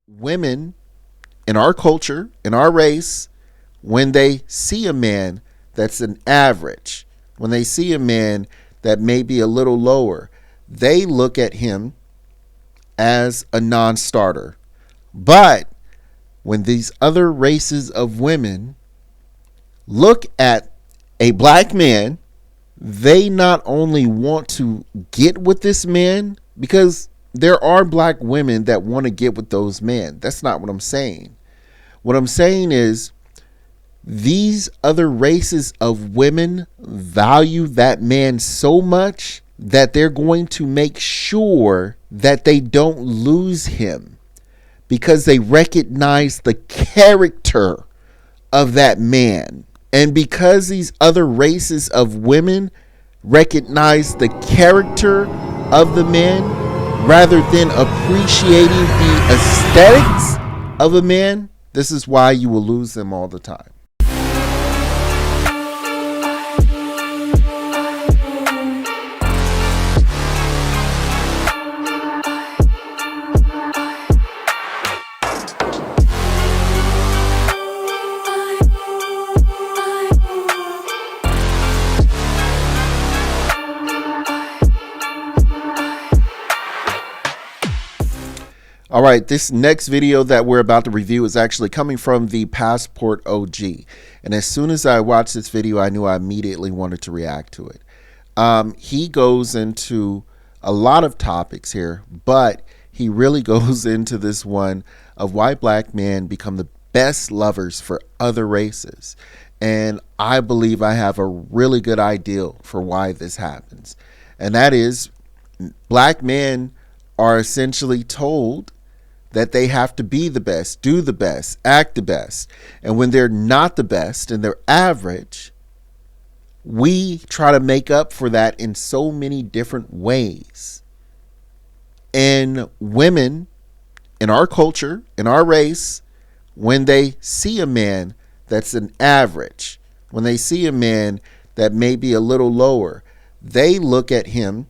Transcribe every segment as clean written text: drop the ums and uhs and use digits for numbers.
women in our culture, in our race, when they see a man that's an average, when they see a man that may be a little lower, they look at him as a non starter. But when these other races of women look at a black man, they not only want to get with this man, because there are black women that want to get with those men. That's not what I'm saying. What I'm saying is these other races of women value that man so much that they're going to make sure that they don't lose him because they recognize the character of that man. And because these other races of women recognize the character of the man rather than appreciating the aesthetics of a man, this is why you will lose them all the time. All right, this next video that we're about to review is actually coming from the Passport OG. And as soon as I watched this video, I knew I immediately wanted to react to it. He goes into a lot of topics here, but he really goes into this one of why black men become the best lovers for other races. And I believe I have a really good idea for why this happens. And that is, black men are essentially told that they have to be the best, do the best, act the best. And when they're not the best and they're average, we try to make up for that in so many different ways. And women in our culture, in our race, when they see a man that's an average, when they see a man that may be a little lower, they look at him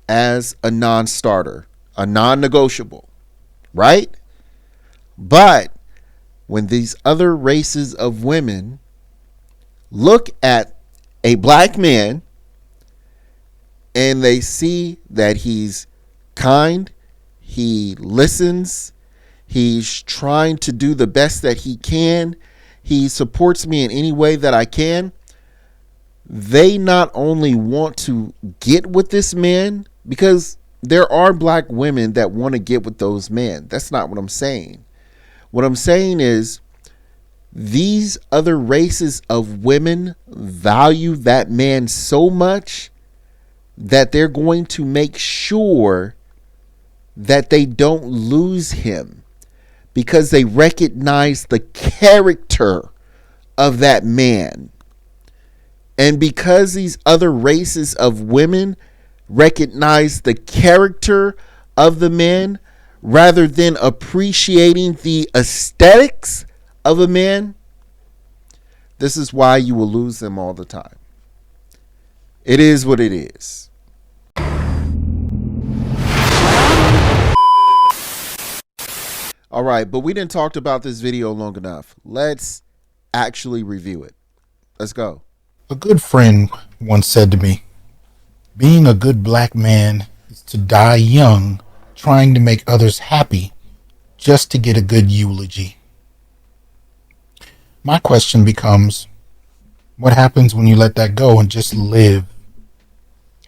as a non-starter, a non-negotiable. Right? But when these other races of women look at a black man and they see that he's kind, he listens, he's trying to do the best that he can, he supports me in any way that I can, they not only want to get with this man, because there are black women that want to get with those men. That's not what I'm saying. What I'm saying is these other races of women value that man so much that they're going to make sure that they don't lose him because they recognize the character of that man. And because these other races of women recognize the character of the man rather than appreciating the aesthetics of a man, this is why you will lose them all the time. It is what it is. All right, but we didn't talk about this video long enough. Let's actually review it. Let's go. A good friend once said to me, being a good black man is to die young, trying to make others happy just to get a good eulogy. My question becomes, what happens when you let that go and just live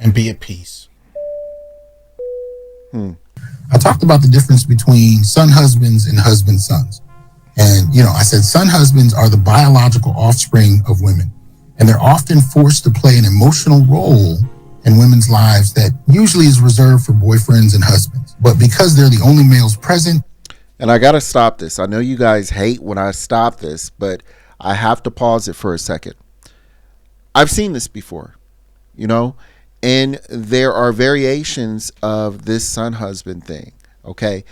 and be at peace? I talked about the difference between son husbands and husband sons. And, I said son husbands are the biological offspring of women, and they're often forced to play an emotional role in women's lives that usually is reserved for boyfriends and husbands. But because they're the only males present. And I got to stop this. I know you guys hate when I stop this, but I have to pause it for a second. I've seen this before, and there are variations of this son husband thing. Okay.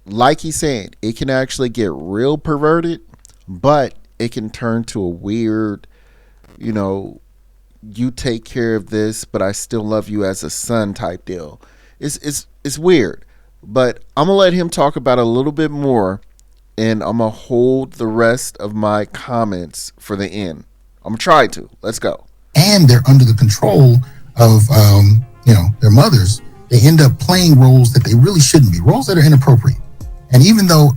Like he's saying, it can actually get real perverted, but it can turn to a weird, you take care of this, but I still love you as a son type deal. It's weird. But I'm going to let him talk about it a little bit more, and I'm going to hold the rest of my comments for the end. I'm going to try to. Let's go. And they're under the control of, their mothers. They end up playing roles that they really shouldn't be, roles that are inappropriate. And even though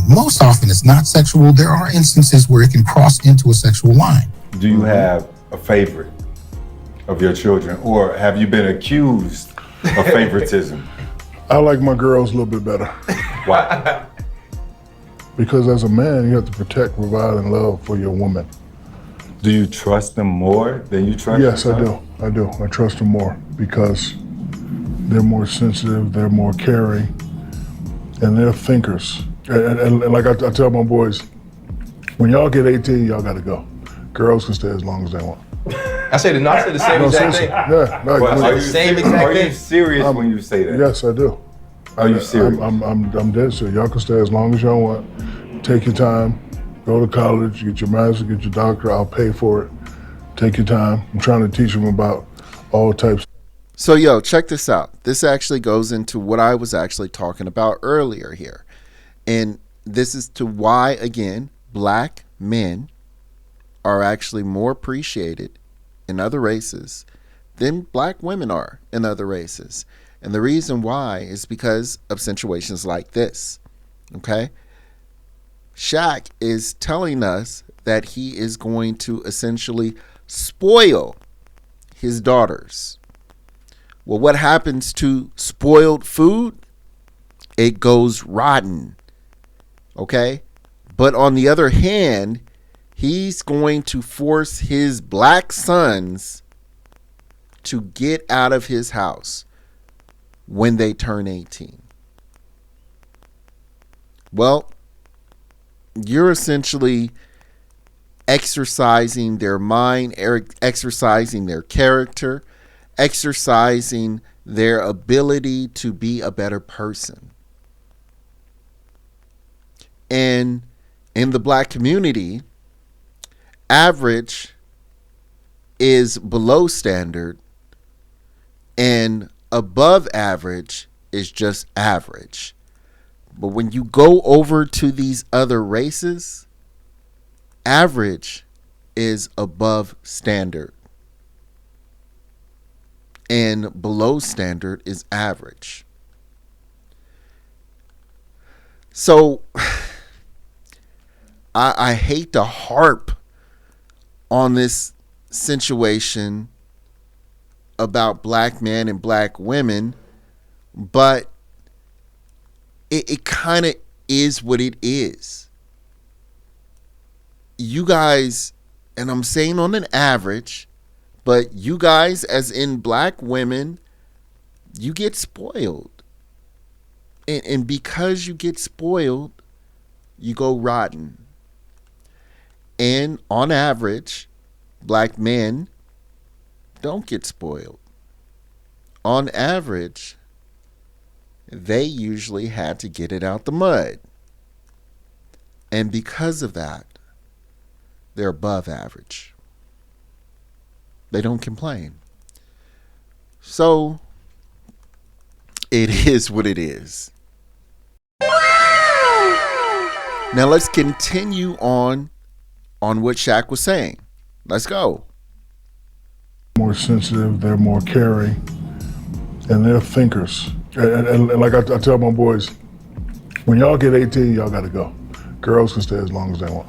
most often it's not sexual, there are instances where it can cross into a sexual line. Do you have a favorite of your children, or have you been accused of favoritism? I like my girls a little bit better. Why? Because as a man, you have to protect, provide, and love for your woman. Do you trust them more than you trust Yes, yourself? I do. I trust them more because they're more sensitive, they're more caring, and they're thinkers. And like I tell my boys, when y'all get 18, y'all gotta go. Girls can stay as long as they want. I say the same exact thing. Yeah, Are you, Same exact are you thing. serious when you say that? yes, I do. Are you serious? I'm dead serious. Y'all can stay as long as y'all want. Take your time. Go to college, get your master's, get your doctorate. I'll pay for it. Take your time. I'm trying to teach them about all types. So, check this out. This actually goes into what I was actually talking about earlier here. And this is to why, again, black men are actually more appreciated in other races than black women are in other races. And the reason why is because of situations like this. Okay? Shaq is telling us that he is going to essentially spoil his daughters. Well, what happens to spoiled food? It goes rotten. Okay? But on the other hand, he's going to force his black sons to get out of his house when they turn 18. Well, you're essentially exercising their mind, exercising their character, exercising their ability to be a better person. And in the black community, average is below standard, and above average is just average. But when you go over to these other races, average is above standard, and below standard is average. So I hate to harp on this situation about black men and black women, but it kind of is what it is. You guys, and I'm saying on an average, but you guys, as in black women, you get spoiled. And because you get spoiled, you go rotten. And on average, black men don't get spoiled. On average, they usually had to get it out the mud. And because of that, they're above average. They don't complain. So, it is what it is. Now let's continue on what Shaq was saying. Let's go. More sensitive, they're more caring, and they're thinkers. And like I tell my boys, when y'all get 18, y'all gotta go. Girls can stay as long as they want.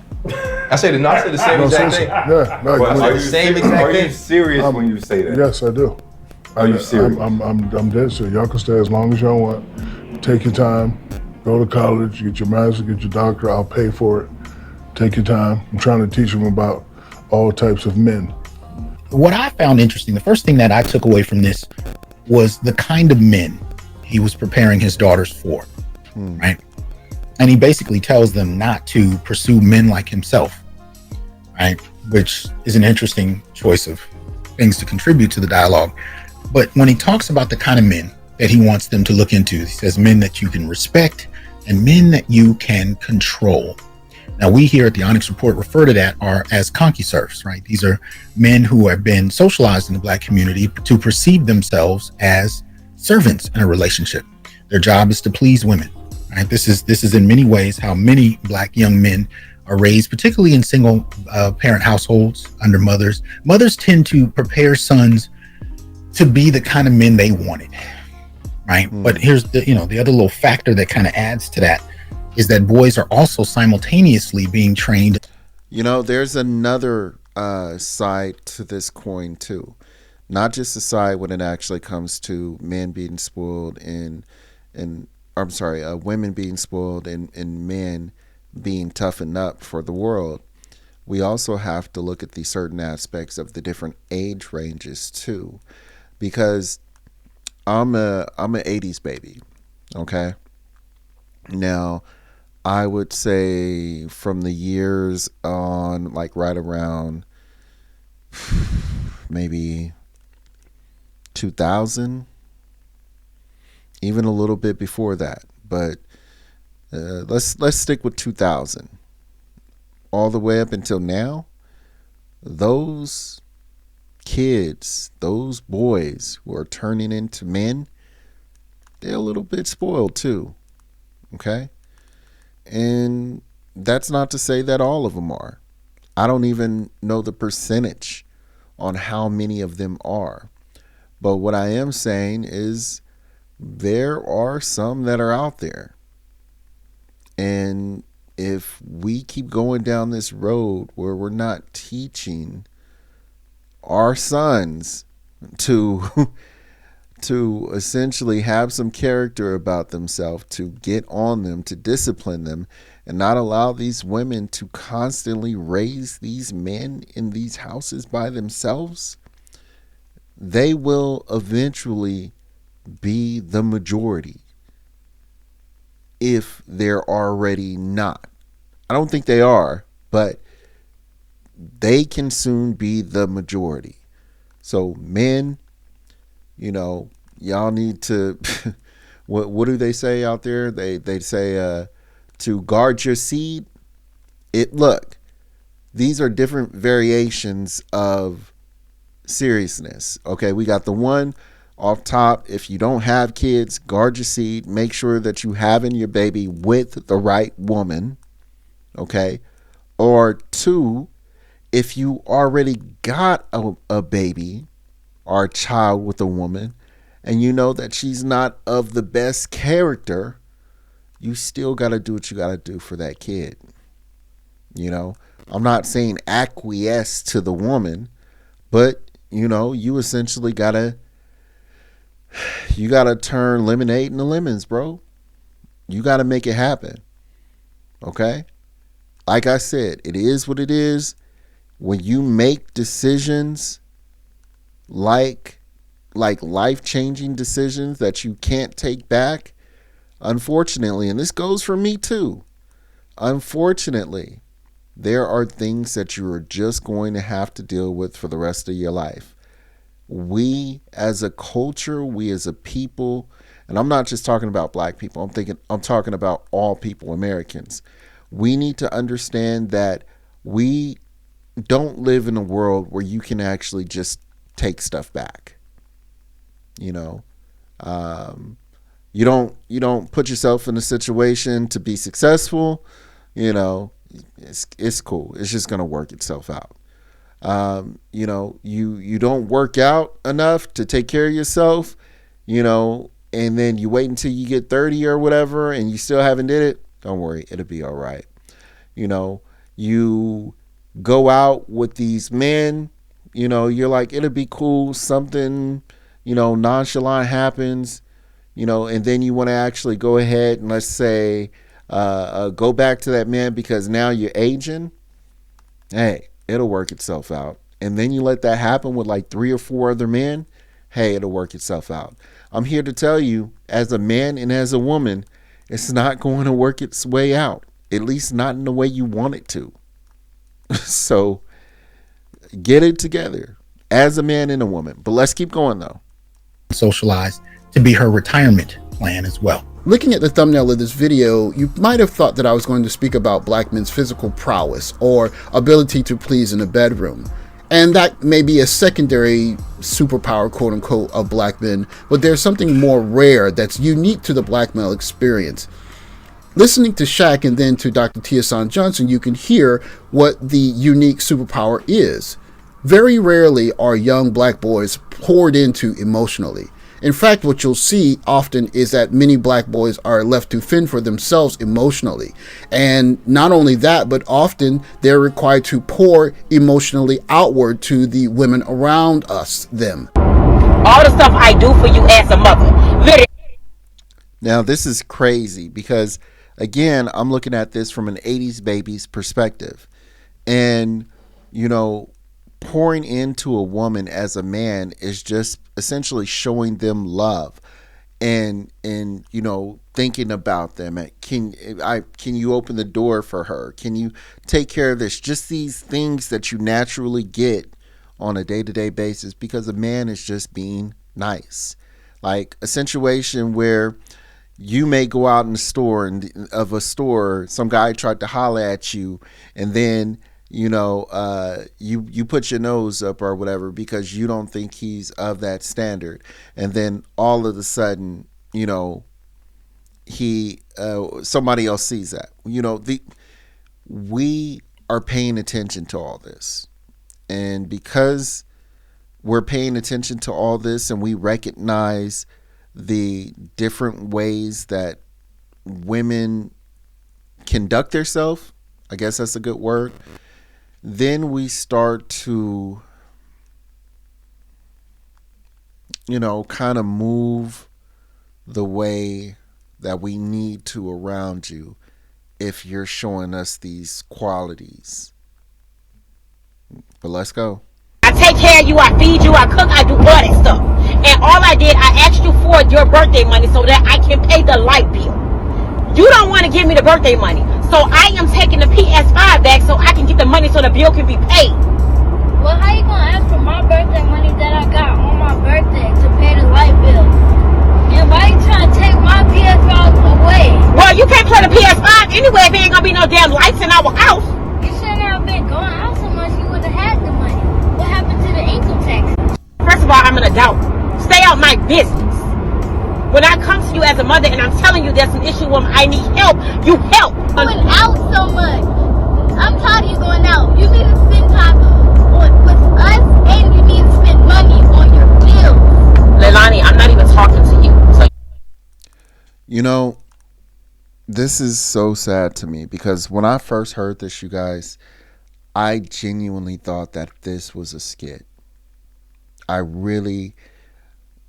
I say the same exact thing. Yeah, Are you, Same exact are you thing. serious when you say that? yes, I do. Are you serious? I'm dead serious. Y'all can stay as long as y'all want. Take your time. Go to college, get your master's, get your doctorate. I'll pay for it. Take your time. I'm trying to teach them about all types of men. What I found interesting, the first thing that I took away from this was the kind of men he was preparing his daughters for, right? And he basically tells them not to pursue men like himself, right? Which is an interesting choice of things to contribute to the dialogue. But when he talks about the kind of men that he wants them to look into, he says men that you can respect and men that you can control. Now, we here at the Onyx Report refer to that as conky-serfs, right? These are men who have been socialized in the black community to perceive themselves as servants in a relationship. Their job is to please women. Right? This is in many ways how many Black young men are raised, particularly in single parent households under mothers. Mothers tend to prepare sons to be the kind of men they wanted, right? But here's the other little factor that kind of adds to that is that boys are also simultaneously being trained. There's another side to this coin too, not just the side when it actually comes to men being spoiled and women being spoiled and men being toughened up for the world. We also have to look at the certain aspects of the different age ranges too, because I'm a 80s baby. Okay. Now, I would say from the years on, like right around maybe 2000, even a little bit before that, but let's stick with 2000 all the way up until now. Those kids, those boys who are turning into men, they're a little bit spoiled too. Okay. And that's not to say that all of them are. I don't even know the percentage on how many of them are. But what I am saying is there are some that are out there. And if we keep going down this road where we're not teaching our sons to essentially have some character about themselves, to get on them, to discipline them, and not allow these women to constantly raise these men in these houses by themselves, they will eventually be the majority if they're already not. I don't think they are, but they can soon be the majority. So men, y'all need to what do they say out there? They say to guard your seed. Look, these are different variations of seriousness. Okay, we got the one off top. If you don't have kids, guard your seed. Make sure that you having your baby with the right woman. Okay. Or two, if you already got a baby or a child with a woman and you know that she's not of the best character, you still got to do what you got to do for that kid. I'm not saying acquiesce to the woman, but you essentially gotta turn lemonade into lemons, bro. You gotta make it happen. Okay? Like I said, it is what it is. When you make decisions like life-changing decisions that you can't take back, unfortunately, and this goes for me too, unfortunately, there are things that you are just going to have to deal with for the rest of your life. We as a culture, we as a people, and I'm not just talking about Black people, I'm talking about all people, Americans. We need to understand that we don't live in a world where you can actually just take stuff back. You don't put yourself in a situation to be successful. It's cool. It's just gonna work itself out. You don't work out enough to take care of yourself, and then you wait until you get 30 or whatever and you still haven't did it. Don't worry, it'll be all right. You go out with these men, you're like, it'll be cool, something, nonchalant happens, and then you want to actually go ahead and let's say go back to that man because now you're aging. Hey, it'll work itself out. And then you let that happen with like 3 or 4 other men. Hey, it'll work itself out. I'm here to tell you, as a man and as a woman, it's not going to work its way out, at least not in the way you want it to. So get it together as a man and a woman. But let's keep going though. Socialized to be her retirement plan as well. Looking at the thumbnail of this video, you might have thought that I was going to speak about Black men's physical prowess or ability to please in the bedroom. And that may be a secondary superpower, quote unquote, of black men, but there's something more rare that's unique to the black male experience. Listening to Shaq and then to Dr. Tiasan Johnson, you can hear what the unique superpower is. Very rarely are young black boys poured into emotionally. In fact, what you'll see often is that many black boys are left to fend for themselves emotionally. And not only that, but often they're required to pour emotionally outward to the women around them. All the stuff I do for you as a mother. Literally. Now, this is crazy because, again, I'm looking at this from an 80s baby's perspective. And, pouring into a woman as a man is just essentially showing them love and thinking about them. Can you open the door for her? Can you take care of this? Just these things that you naturally get on a day-to-day basis because a man is just being nice. Like a situation where you may go out in the store some guy tried to holler at you, and then you put your nose up or whatever because you don't think he's of that standard, and then all of a sudden somebody else sees that. We are paying attention to all this, and because we're paying attention to all this and we recognize the different ways that women conduct themselves, I guess that's a good word, then we start to, kind of move the way that we need to around you if you're showing us these qualities. But let's go. I take care of you, I feed you, I cook, I do all that stuff. And all I did, I asked you for your birthday money so that I can pay the light bill. You don't want to give me the birthday money. So I am taking the PS5 back so I can get the money so the bill can be paid. Well, how you gonna ask for my birthday money that I got on my birthday to pay the light bill? And why you trying to take my PS5 away? Well, you can't play the PS5 anyway if there ain't gonna be no damn lights in our house. You shouldn't have been going out so much. You would have had the money. What happened to the income tax? First of all, I'm an adult. Stay out my business. When I come to you as a mother and I'm telling you there's an issue where I need help, you help. Going out so much. I'm tired of you going out. You need to spend time with us, and you need to spend money on your bills. Leilani, I'm not even talking to you. This is so sad to me because when I first heard this, you guys, I genuinely thought that this was a skit. I really,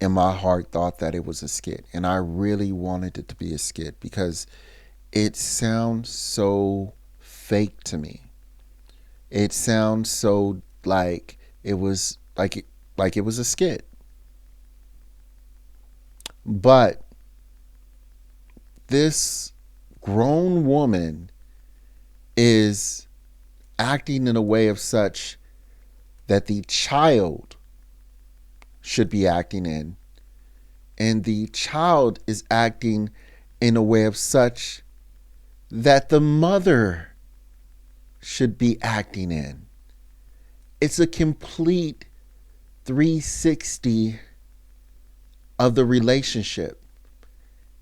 in my heart, thought that it was a skit. And I really wanted it to be a skit because it sounds so fake to me. It sounds so like it was it was a skit. But this grown woman is acting in a way of such that the child should be acting in, and the child is acting in a way of such that the mother should be acting in. It's a complete 360 of the relationship.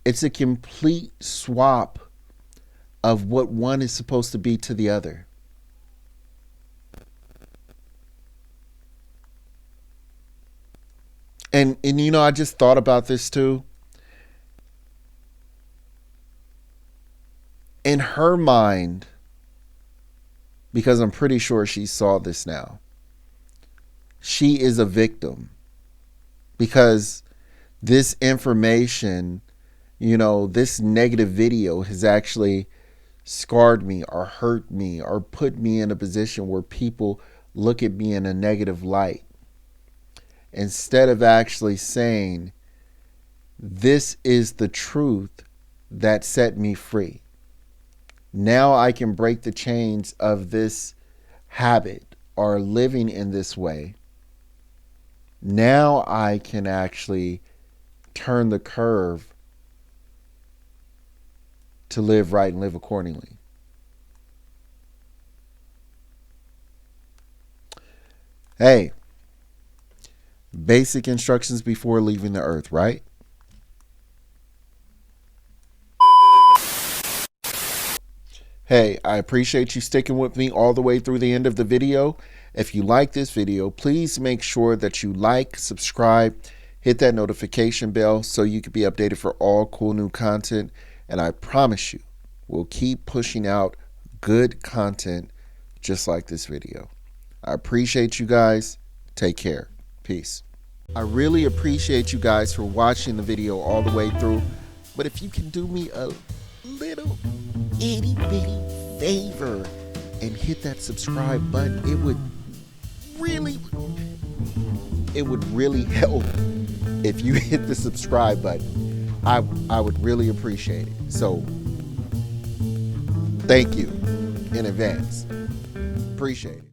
It's a complete swap of what one is supposed to be to the other. And I just thought about this too. In her mind, because I'm pretty sure she saw this now, she is a victim because this information, this negative video has actually scarred me or hurt me or put me in a position where people look at me in a negative light. Instead of actually saying, this is the truth that set me free. Now I can break the chains of this habit or living in this way. Now I can actually turn the curve to live right and live accordingly. Hey, basic instructions before leaving the earth, right? Hey, I appreciate you sticking with me all the way through the end of the video. If you like this video, please make sure that you like, subscribe, hit that notification bell so you can be updated for all cool new content. And I promise you, we'll keep pushing out good content just like this video. I appreciate you guys. Take care. Peace. I really appreciate you guys for watching the video all the way through. But if you can do me a little itty bitty favor and hit that subscribe button, it would really help if you hit the subscribe button. I would really appreciate it. So thank you in advance. Appreciate it.